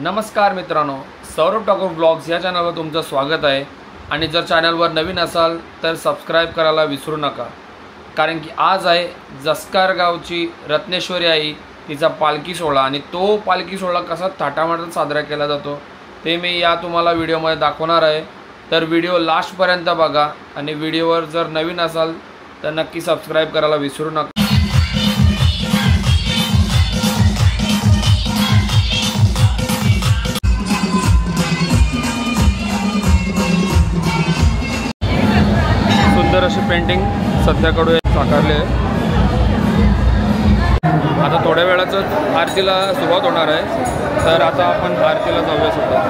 नमस्कार मित्रांनो, सौरभ ठाकूर ब्लॉग्स या चॅनलवर तुमचं स्वागत आहे। आणि जर चॅनलवर नवीन असाल तर सबस्क्राइब करायला विसरू नका, कारण की आज आहे जसकार गावची रत्नेश्वरी आई तिचा पालखी सोहळा। आणि तो पालखी सोहळा कसा थाटामाटात साजरा केला जातो ते मी या तुम्हाला व्हिडिओमध्ये दाखवणार आहे। तर व्हिडिओ लास्टपर्यंत बघा आणि व्हिडिओवर जर नवीन असाल तर नक्की सबस्क्राइब करायला विसरू नका। सुंदर अशी पेंटिंग सध्याकडे साकारले आहे। आता थोड्या वेळातच आरतीला सुरुवात होणार आहे, तर आता आपण आरतीला जाऊया सुद्धा।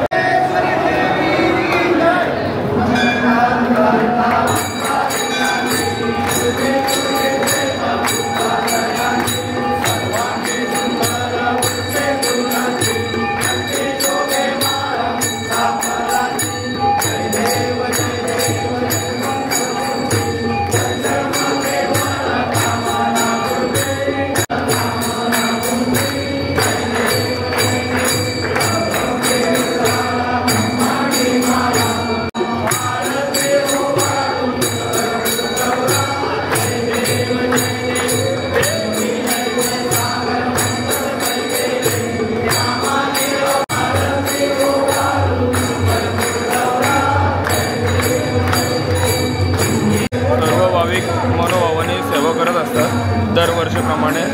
मनोभावाने सेवा करत असतात दरवर्षीप्रमाणे।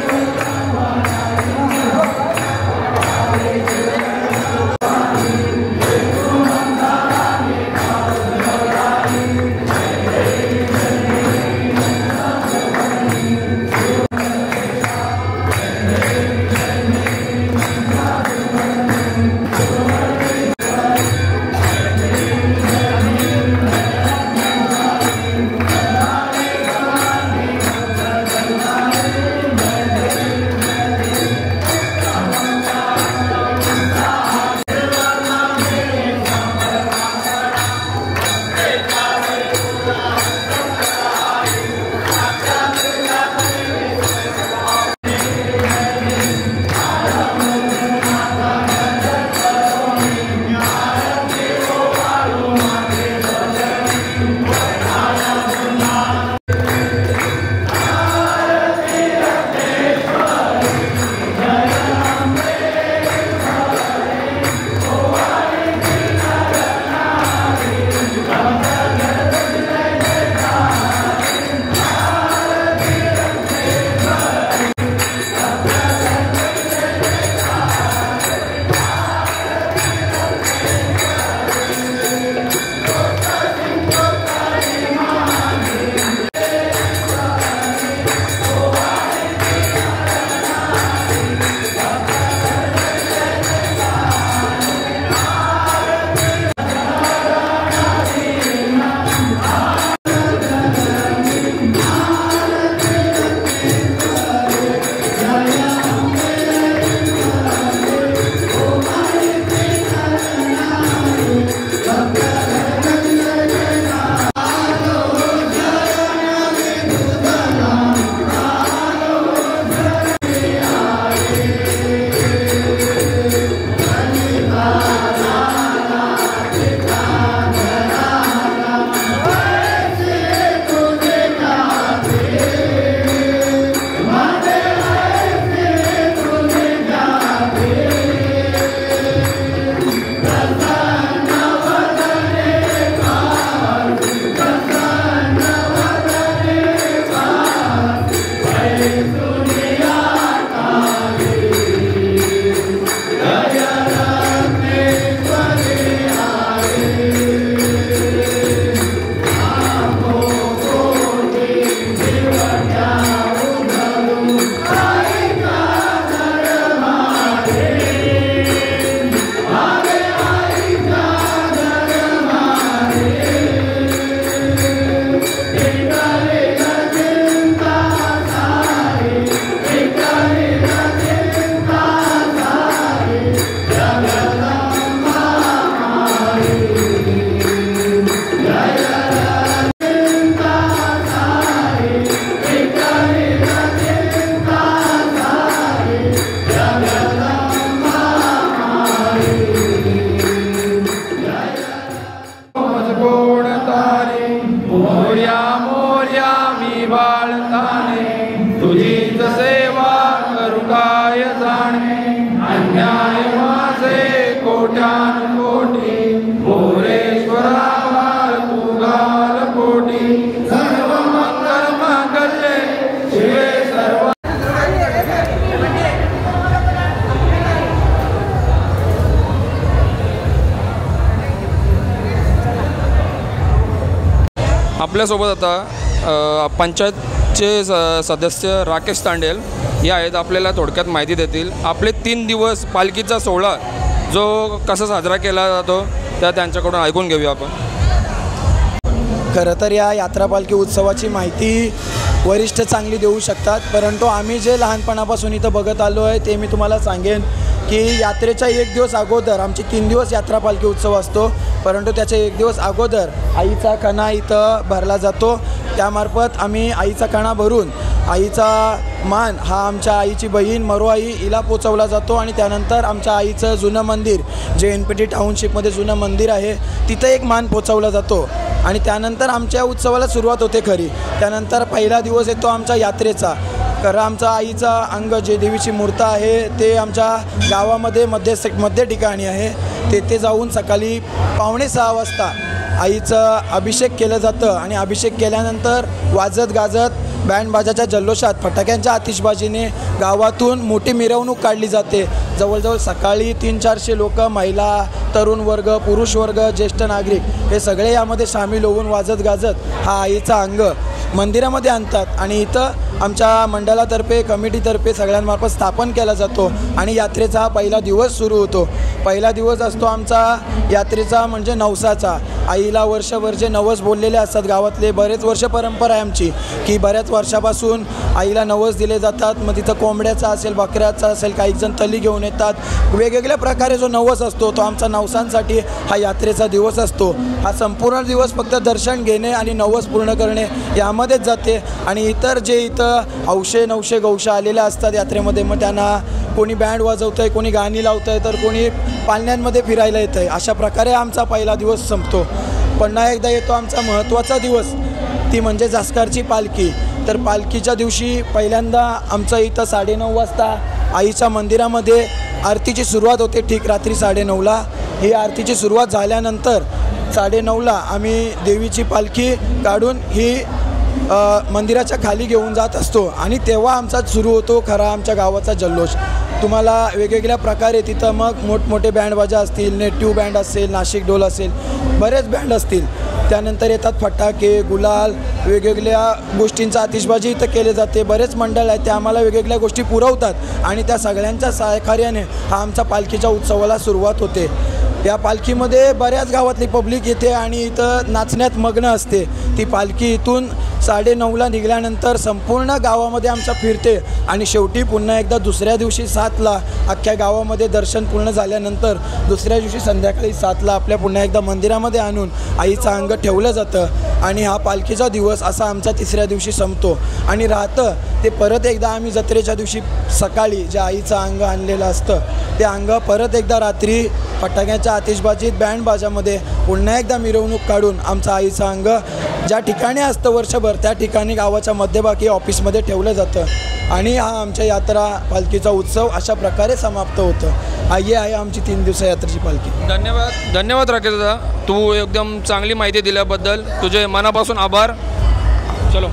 आपल्यासोबत आता पंचायतचे सदस्य राकेश तांडेल हे आहेत. आपल्याला थोडक्यात माहिती देतील. आपले 3 दिवस पालखीचा सोहळा जो कसा साजरा केला जातो त्या त्यांच्याकडून ऐकून घेऊया आपण. खरं तर या यात्रा पालखी उत्सवाची माहिती वरिष्ठ चांगली देऊ शकतात, परंतु आम्ही जे लहानपणापासून इथं बघत आलो आहे ते मी तुम्हाला सांगेन की यात्रेच्या 1 दिवस अगोदर आमची 3 दिवस यात्रा पालखी उत्सव असतो, परंतु त्याच्या 1 दिवस अगोदर आईचा कणा इथं भरला जातो. त्यामार्फत आम्ही आईचा कणा भरून आईचा मान हा आमच्या आईची बहीण मरो आई हिला पोचवला जातो आणि त्यानंतर आमच्या आईचं जुनं मंदिर जे NPT टाउनशिपमध्ये जुनं मंदिर आहे तिथं एक मान पोचवला जातो आणि त्यानंतर आमच्या उत्सवाला सुरुवात होते खरी. त्यानंतर पहिला दिवस येतो आमच्या यात्रेचा. खरं आमचा आईचा अंग जे देवीची मूर्त आहे ते आमच्या गावामध्ये मध्य ठिकाणी आहे. तेथे जाऊन सकाळी 5:45 वाजता आईचं अभिषेक केलं जातं आणि अभिषेक केल्यानंतर वाजत गाजत बँड बाजाच्या जल्लोषात फटाक्यांच्या आतिषबाजीने गावातून मोठी मिरवणूक काढली जाते. जवळजवळ सकाळी 300-400 लोक, महिला, तरुण वर्ग, पुरुष वर्ग, ज्येष्ठ नागरिक हे सगळे यामध्ये सामील होऊन वाजत गाजत हा आईचा अंग मंदिरामध्ये आणतात आणि इथं आमच्या मंडळातर्फे कमिटीतर्फे सगळ्यांमार्फत स्थापन केला जातो आणि यात्रेचा हा पहिला दिवस सुरू होतो. पहिला दिवस असतो आमचा यात्रेचा म्हणजे नवसाचा. आईला वर्षभर जे नवस बोललेले असतात गावातले, बरेच वर्ष परंपरा आहे आमची की बऱ्याच वर्षापासून आईला नवस दिले जातात. मग तिथं कोंबड्याचा असेल, बकऱ्याचा असेल, काही जण तली घेऊन येतात. वेगवेगळ्या प्रकारे जो नवस असतो तो आमचा नवसांसाठी हा यात्रेचा दिवस असतो. हा संपूर्ण दिवस फक्त दर्शन घेणे आणि नवस पूर्ण करणे यामध्येच जाते आणि इतर जे इथं 800-900 गौशा आलेल्या असतात यात्रेमध्ये, मग त्यांना कोणी बँड वाजवतं आहे, कोणी गाणी लावतं आहे, तर कोणी पालण्यांमध्ये फिरायला येतं आहे. अशा प्रकारे आमचा पहिला दिवस संपतो. पुन्हा एकदा येतो आमचा महत्त्वाचा दिवस, ती म्हणजे जास्कारची पालखी. तर पालखीच्या दिवशी पहिल्यांदा आमचं इथं 9:30 वाजता आईच्या मंदिरामध्ये आरतीची सुरुवात होते. ठीक रात्री 9:30ला ही आरतीची सुरुवात झाल्यानंतर 9:30ला आम्ही देवीची पालखी काढून ही मंदिराच्या खाली घेऊन जात असतो आणि तेव्हा आमचा सुरू होतो खरा आमच्या गावाचा जल्लोष. तुम्हाला वेगवेगळ्या प्रकारे तिथं मग मोठमोठे बँडबाजा असतील, नेटिव्ह बँड असेल, नाशिक ढोल असेल, बरेच बँड असतील. त्यानंतर येतात फटाके, गुलाल, वेगवेगळ्या गोष्टींचा आतिषबाजी इथं केले जाते. बरेच मंडळ आहेत ते आम्हाला वेगवेगळ्या गोष्टी पुरवतात आणि त्या सगळ्यांच्या सहकार्याने हा आमचा पालखीच्या उत्सवाला सुरुवात होते. या पालखीमध्ये बऱ्याच गावातली पब्लिक येते आणि इथं नाचण्यात मग्न असते. ती पालखी इथून 9:30ला निघाल्यानंतर संपूर्ण गावामध्ये आमच्या फिरते आणि शेवटी पुन्हा एकदा दुसऱ्या दिवशी 7ला अख्ख्या गावामध्ये दर्शन पूर्ण झाल्यानंतर दुसऱ्या दिवशी संध्याकाळी 7ला आपल्या पुन्हा एकदा मंदिरामध्ये आणून आईचं अंग ठेवलं जातं आणि हा पालखीचा दिवस असा आमचा 3ऱ्या दिवशी संपतो आणि राहतं ते परत एकदा आम्ही जत्रेच्या दिवशी सकाळी जे आईचं अंग आणलेलं असतं ते अंग परत एकदा रात्री फटाक्याच्या आतिषबाजीत बँड बाजामध्ये पुन्हा एकदा मिरवणूक काढून आमचं आईचं अंग ज्या ठिकाणी असतं वर्षभर त्या ठिकाणी गावाच्या मध्यभागी ऑफिसमध्ये ठेवलं जातं आणि हा आमच्या यात्रा पालखीचा उत्सव अशा प्रकारे समाप्त होतं. ही आहे आमची 3 दिवसा यात्रेची पालखी. धन्यवाद राकेश दादा, तू एकदम चांगली माहिती दिल्याबद्दल तुझे मनापासून आभार. चलो.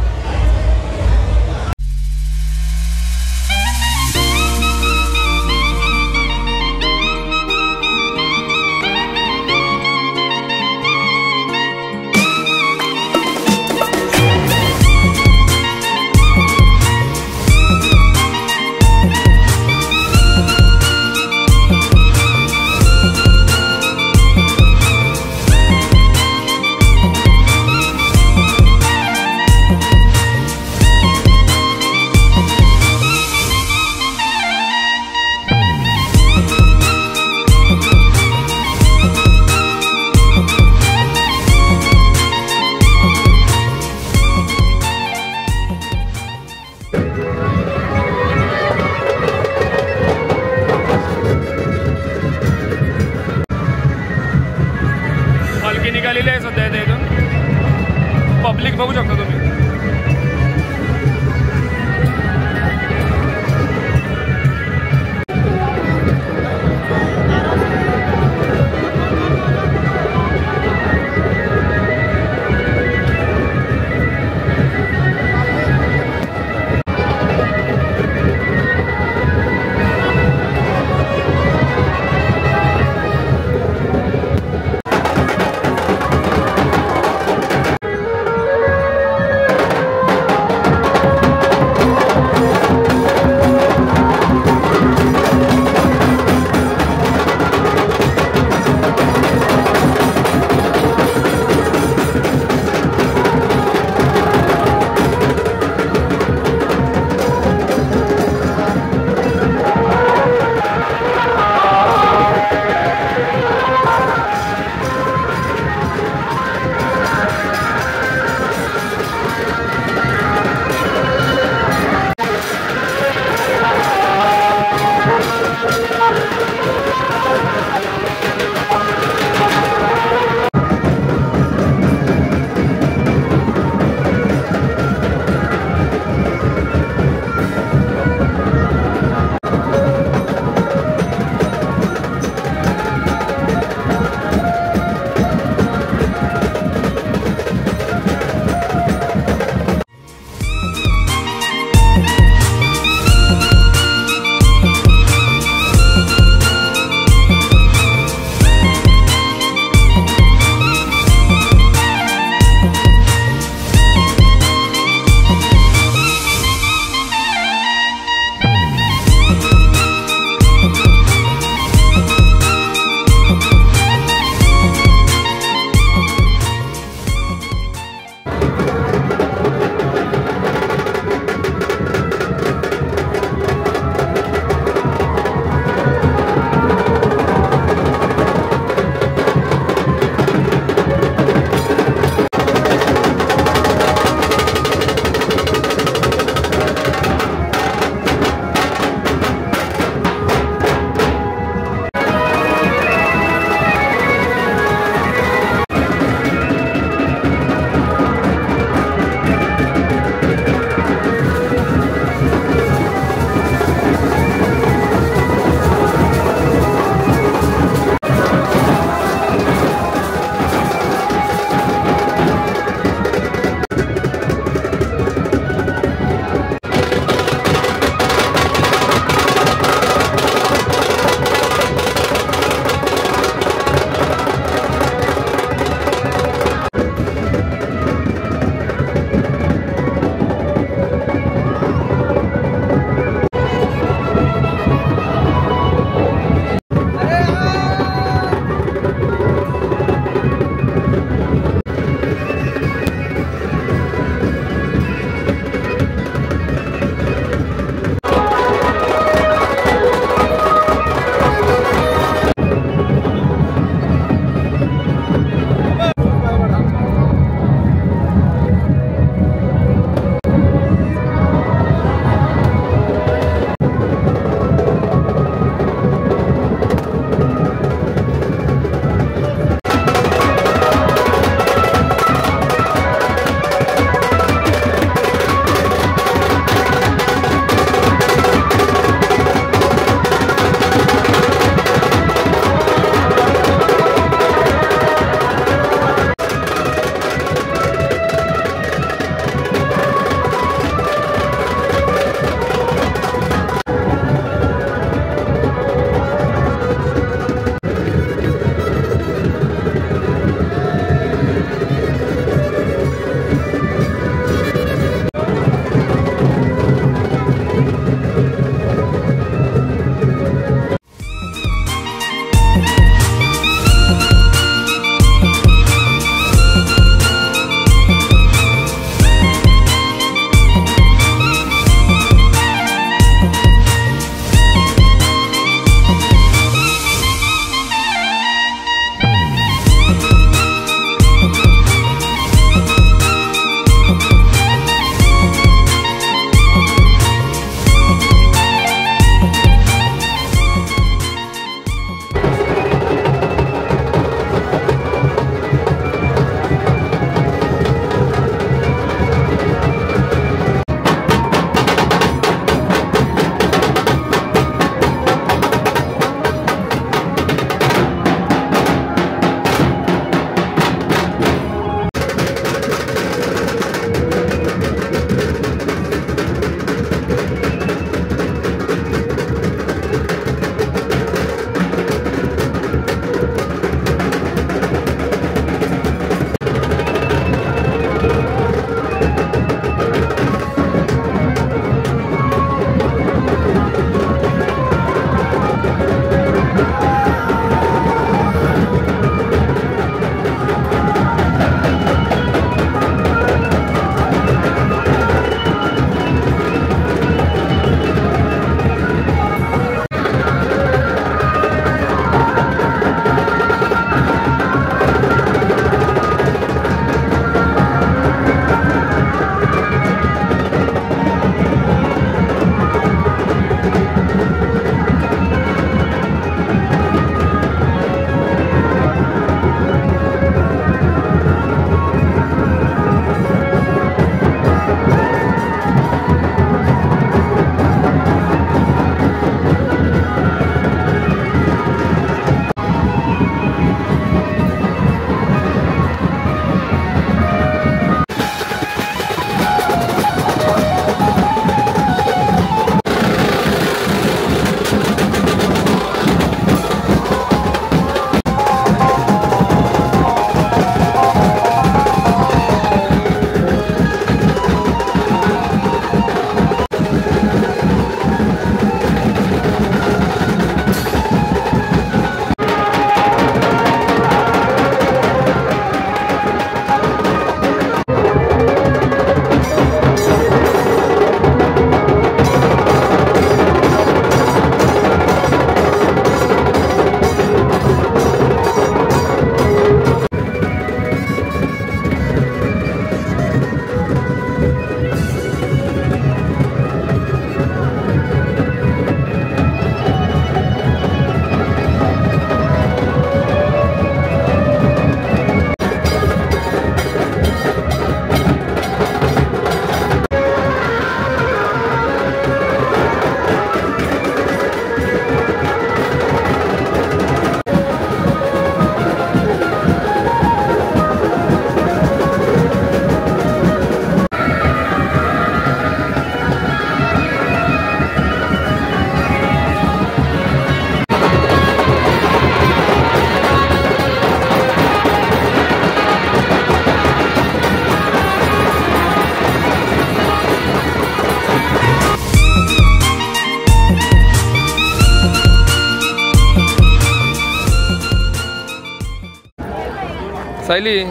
सायली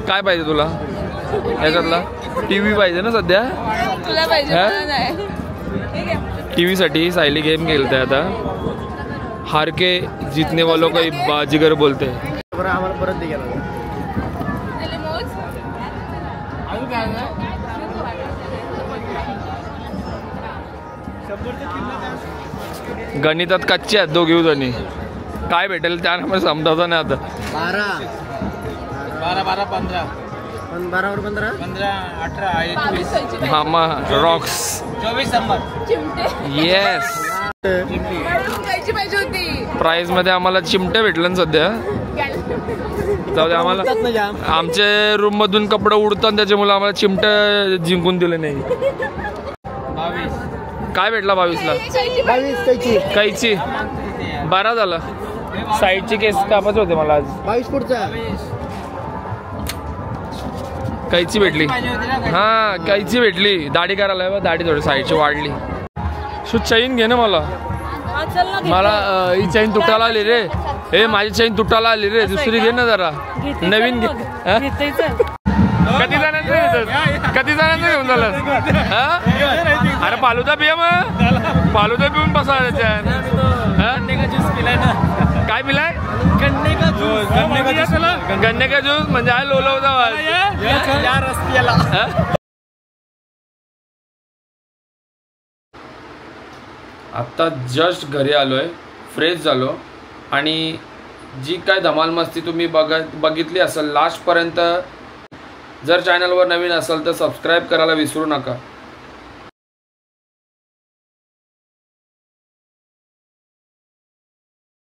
काय पाहिजे तुला याच्यातला? टीव्ही पाहिजे ना सध्या? तुला पाहिजे टीव्ही साठी सायली गेम खेळते आता. हार के जीतने वालों को बाजीगर बोलते. गणितात कच्चे आहेत दोघी जणी. काय भेटेल त्यानंतर समजावतं नाही आता. 12 मामा रॉक्स 24 नंबर येस. पाहिजे होती. प्राइज मध्ये आम्हाला चिमटे भेटले ना सध्या. जाऊ दे आम्हाला. आमच्या रूम मधून कपडे उडतात त्याच्यामुळे आम्हाला चिमटे जिंकून दिले नाही. 22 काय भेटला 22ला? कैची. 12 झालं. साईडची केस कापायचे होते मला आज. 22 पुढचा कैची भेटली. हा कैची भेटली. दाढी करायला दाढी थोडी साईडची वाढली. सो चैन घे ना मला. ही चैन तुटायला आली रे. हे माझी चैन तुटायला आली रे. दुसरी घे ना जरा नवीन घे. कधी जणांचं घेऊन झालं? अरे फालुदा पिया मग. फालुदा पिऊन बसा त्याच्यात. काय पिलाय? गन्ने का ज्यूस म्हणजे आहे लोलवता. आत्ता जस्ट घरी आलोय. फ्रेश झालो आणि जी काय धमाल मस्ती तुम्ही बघितली असेल लास्टपर्यंत. जर चॅनलवर नवीन असाल तर सबस्क्राईब करायला विसरू नका.